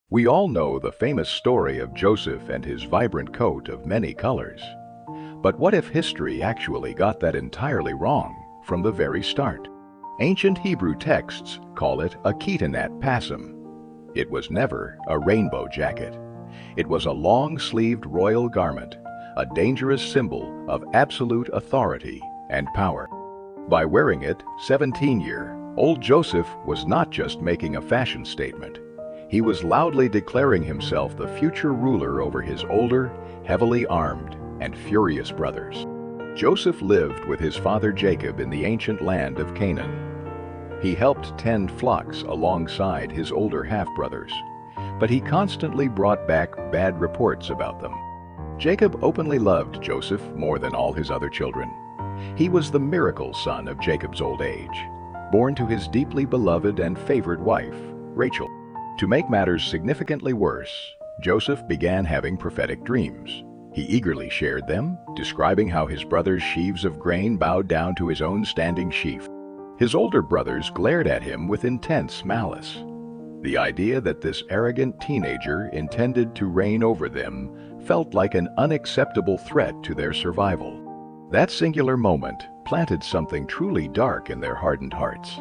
We all know the famous story of Joseph and his vibrant coat of many colors. But what if history actually got that entirely wrong from the very start? Ancient Hebrew texts call it a Ketonet Passim. It was never a rainbow jacket. It was a long-sleeved royal garment, a dangerous symbol of absolute authority and power. By wearing it, 17-year-old Joseph was not just making a fashion statement. He was loudly declaring himself the future ruler over his older, heavily armed, and furious brothers. Joseph lived with his father Jacob in the ancient land of Canaan. He helped tend flocks alongside his older half-brothers, but he constantly brought back bad reports about them. Jacob openly loved Joseph more than all his other children. He was the miracle son of Jacob's old age, born to his deeply beloved and favored wife, Rachel. To make matters significantly worse, Joseph began having prophetic dreams. He eagerly shared them, describing how his brothers' sheaves of grain bowed down to his own standing sheaf. His older brothers glared at him with intense malice. The idea that this arrogant teenager intended to reign over them felt like an unacceptable threat to their survival. That singular moment planted something truly dark in their hardened hearts.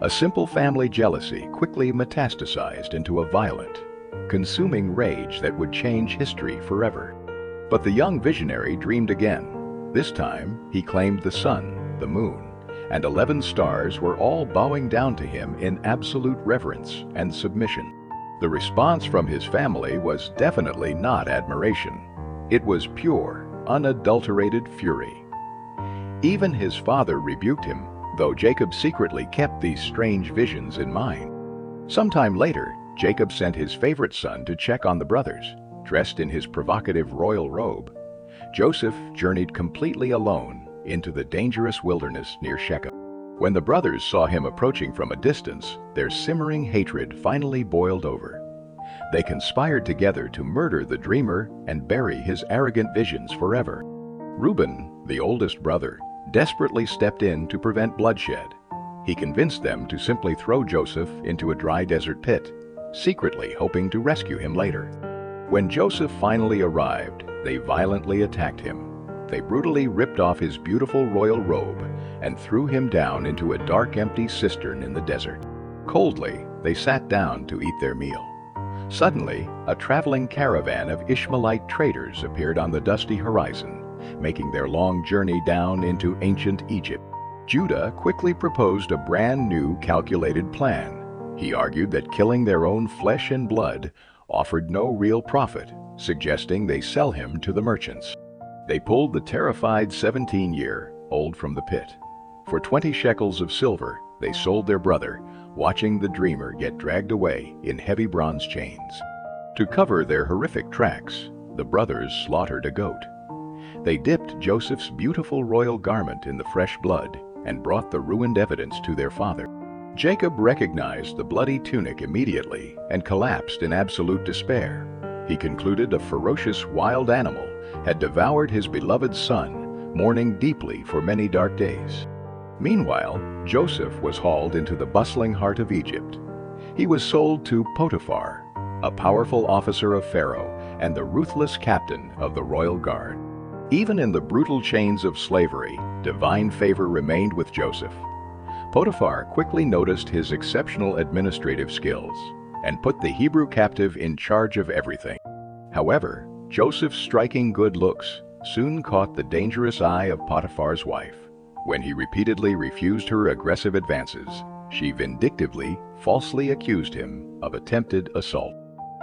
A simple family jealousy quickly metastasized into a violent, consuming rage that would change history forever. But the young visionary dreamed again. This time, he claimed the sun, the moon, and 11 stars were all bowing down to him in absolute reverence and submission. The response from his family was definitely not admiration. It was pure, unadulterated fury. Even his father rebuked him, though Jacob secretly kept these strange visions in mind. Sometime later, Jacob sent his favorite son to check on the brothers, dressed in his provocative royal robe. Joseph journeyed completely alone into the dangerous wilderness near Shechem. When the brothers saw him approaching from a distance, their simmering hatred finally boiled over. They conspired together to murder the dreamer and bury his arrogant visions forever. Reuben, the oldest brother, desperately stepped in to prevent bloodshed. He convinced them to simply throw Joseph into a dry desert pit, secretly hoping to rescue him later. When Joseph finally arrived, they violently attacked him. They brutally ripped off his beautiful royal robe and threw him down into a dark, empty cistern in the desert. Coldly, they sat down to eat their meal. Suddenly, a traveling caravan of Ishmaelite traders appeared on the dusty horizon, making their long journey down into ancient Egypt. Judah quickly proposed a brand new, calculated plan. He argued that killing their own flesh and blood offered no real profit, suggesting they sell him to the merchants. They pulled the terrified 17-year-old from the pit. For 20 shekels of silver, they sold their brother, watching the dreamer get dragged away in heavy bronze chains. To cover their horrific tracks, the brothers slaughtered a goat. They dipped Joseph's beautiful royal garment in the fresh blood and brought the ruined evidence to their father. Jacob recognized the bloody tunic immediately and collapsed in absolute despair. He concluded a ferocious wild animal had devoured his beloved son, mourning deeply for many dark days. Meanwhile, Joseph was hauled into the bustling heart of Egypt. He was sold to Potiphar, a powerful officer of Pharaoh and the ruthless captain of the royal guard. Even in the brutal chains of slavery, divine favor remained with Joseph. Potiphar quickly noticed his exceptional administrative skills and put the Hebrew captive in charge of everything. However, Joseph's striking good looks soon caught the dangerous eye of Potiphar's wife. When he repeatedly refused her aggressive advances, she vindictively, falsely accused him of attempted assault.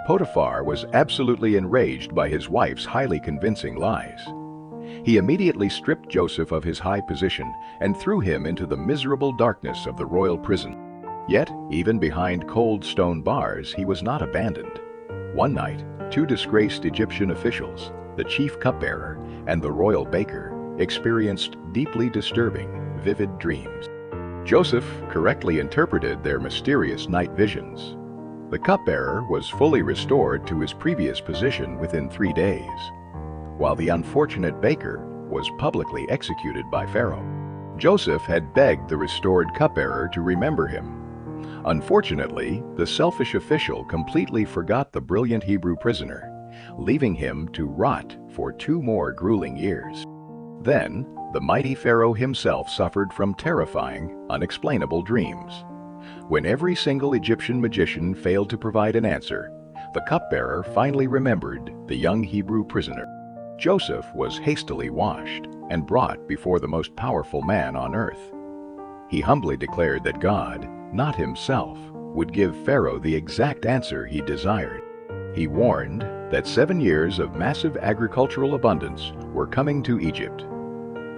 Potiphar was absolutely enraged by his wife's highly convincing lies. He immediately stripped Joseph of his high position and threw him into the miserable darkness of the royal prison. Yet, even behind cold stone bars, he was not abandoned. One night, 2 disgraced Egyptian officials, the chief cupbearer and the royal baker, experienced deeply disturbing, vivid dreams. Joseph correctly interpreted their mysterious night visions. The cupbearer was fully restored to his previous position within 3 days, while the unfortunate baker was publicly executed by Pharaoh. Joseph had begged the restored cupbearer to remember him. Unfortunately, the selfish official completely forgot the brilliant Hebrew prisoner, leaving him to rot for 2 more grueling years. Then, the mighty Pharaoh himself suffered from terrifying, unexplainable dreams. When every single Egyptian magician failed to provide an answer, the cupbearer finally remembered the young Hebrew prisoner. Joseph was hastily washed and brought before the most powerful man on earth. He humbly declared that God, not himself, would give Pharaoh the exact answer he desired. He warned that 7 years of massive agricultural abundance were coming to Egypt.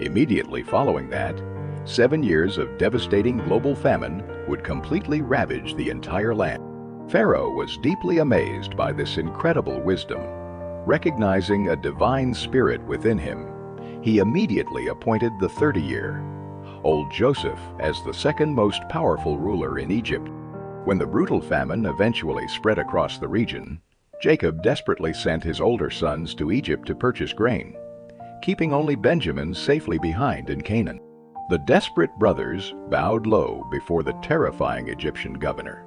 Immediately following that, 7 years of devastating global famine would completely ravage the entire land. Pharaoh was deeply amazed by this incredible wisdom. Recognizing a divine spirit within him, he immediately appointed the 30-year-old Joseph as the second most powerful ruler in Egypt. When the brutal famine eventually spread across the region, Jacob desperately sent his older sons to Egypt to purchase grain, keeping only Benjamin safely behind in Canaan. The desperate brothers bowed low before the terrifying Egyptian governor.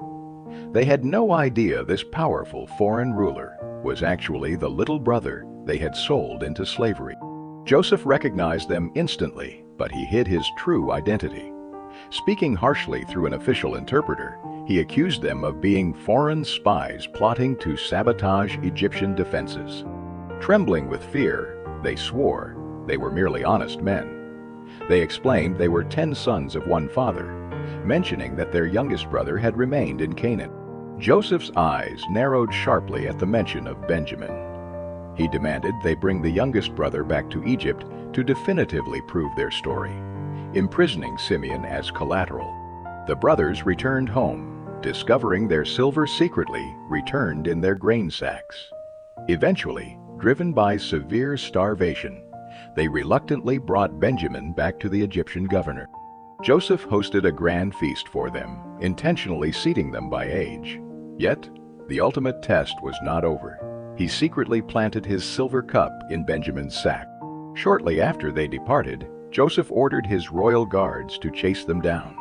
They had no idea this powerful foreign ruler was actually the little brother they had sold into slavery. Joseph recognized them instantly, but he hid his true identity. Speaking harshly through an official interpreter, he accused them of being foreign spies plotting to sabotage Egyptian defenses. Trembling with fear, they swore they were merely honest men. They explained they were 10 sons of one father, mentioning that their youngest brother had remained in Canaan. Joseph's eyes narrowed sharply at the mention of Benjamin. He demanded they bring the youngest brother back to Egypt to definitively prove their story, imprisoning Simeon as collateral. The brothers returned home, discovering their silver secretly returned in their grain sacks. Eventually, driven by severe starvation, they reluctantly brought Benjamin back to the Egyptian governor. Joseph hosted a grand feast for them, intentionally seating them by age. Yet, the ultimate test was not over. He secretly planted his silver cup in Benjamin's sack. Shortly after they departed, Joseph ordered his royal guards to chase them down.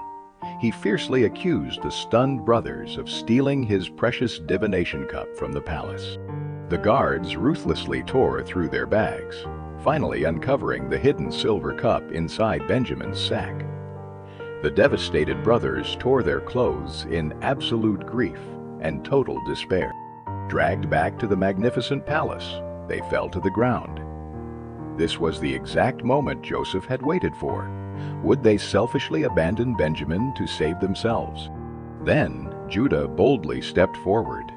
He fiercely accused the stunned brothers of stealing his precious divination cup from the palace. The guards ruthlessly tore through their bags, finally uncovering the hidden silver cup inside Benjamin's sack. The devastated brothers tore their clothes in absolute grief and total despair. Dragged back to the magnificent palace, they fell to the ground. This was the exact moment Joseph had waited for. Would they selfishly abandon Benjamin to save themselves? Then Judah boldly stepped forward.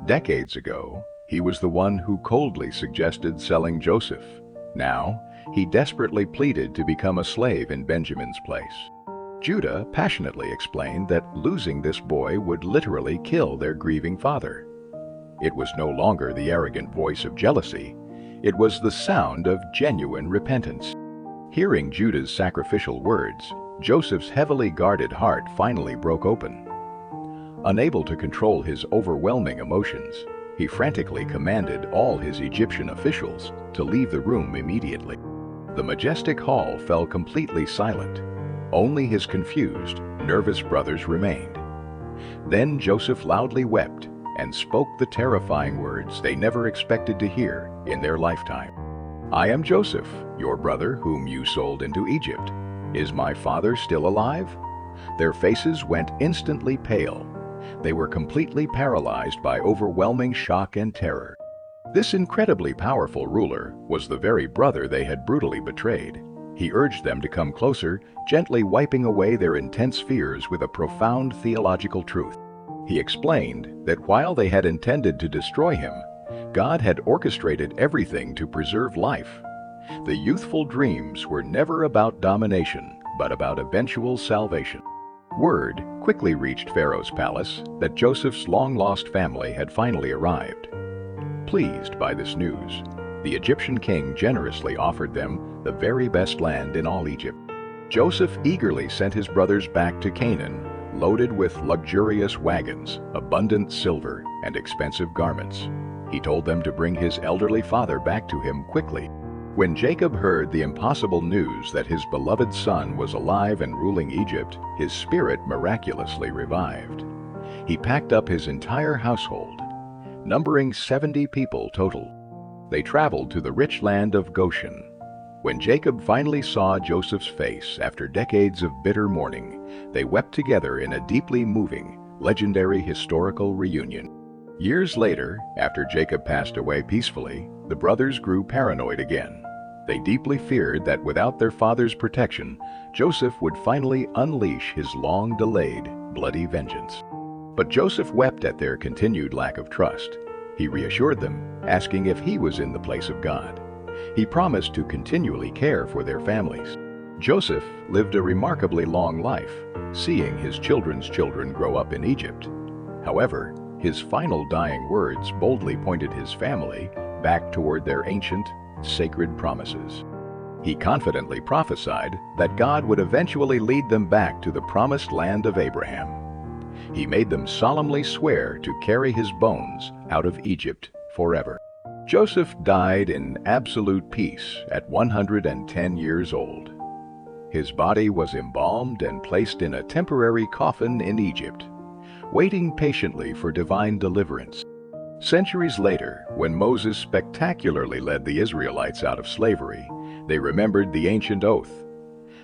Decades ago, he was the one who coldly suggested selling Joseph. Now, he desperately pleaded to become a slave in Benjamin's place. Judah passionately explained that losing this boy would literally kill their grieving father. It was no longer the arrogant voice of jealousy. It was the sound of genuine repentance. Hearing Judah's sacrificial words, Joseph's heavily guarded heart finally broke open. Unable to control his overwhelming emotions, he frantically commanded all his Egyptian officials to leave the room immediately. The majestic hall fell completely silent. Only his confused, nervous brothers remained. Then Joseph loudly wept and spoke the terrifying words they never expected to hear in their lifetime. "I am Joseph, your brother whom you sold into Egypt. Is my father still alive?" Their faces went instantly pale. They were completely paralyzed by overwhelming shock and terror. This incredibly powerful ruler was the very brother they had brutally betrayed. He urged them to come closer, gently wiping away their intense fears with a profound theological truth. He explained that while they had intended to destroy him, God had orchestrated everything to preserve life. The youthful dreams were never about domination, but about eventual salvation. Word quickly reached Pharaoh's palace that Joseph's long-lost family had finally arrived. Pleased by this news, the Egyptian king generously offered them the very best land in all Egypt. Joseph eagerly sent his brothers back to Canaan, loaded with luxurious wagons, abundant silver, and expensive garments. He told them to bring his elderly father back to him quickly. When Jacob heard the impossible news that his beloved son was alive and ruling Egypt, his spirit miraculously revived. He packed up his entire household, numbering 70 people total. They traveled to the rich land of Goshen. When Jacob finally saw Joseph's face after decades of bitter mourning, they wept together in a deeply moving, legendary historical reunion. Years later, after Jacob passed away peacefully, the brothers grew paranoid again. They deeply feared that without their father's protection, Joseph would finally unleash his long-delayed, bloody vengeance. But Joseph wept at their continued lack of trust. He reassured them, asking if he was in the place of God. He promised to continually care for their families. Joseph lived a remarkably long life, seeing his children's children grow up in Egypt. However, his final dying words boldly pointed his family back toward their ancient, sacred promises. He confidently prophesied that God would eventually lead them back to the promised land of Abraham. He made them solemnly swear to carry his bones out of Egypt forever. Joseph died in absolute peace at 110 years old. His body was embalmed and placed in a temporary coffin in Egypt, waiting patiently for divine deliverance. Centuries later, when Moses spectacularly led the Israelites out of slavery, they remembered the ancient oath.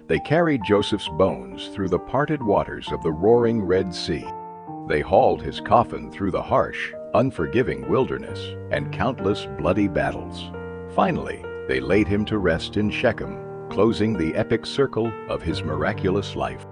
They carried Joseph's bones through the parted waters of the roaring Red Sea. They hauled his coffin through the harsh, unforgiving wilderness and countless bloody battles. Finally, they laid him to rest in Shechem, closing the epic circle of his miraculous life.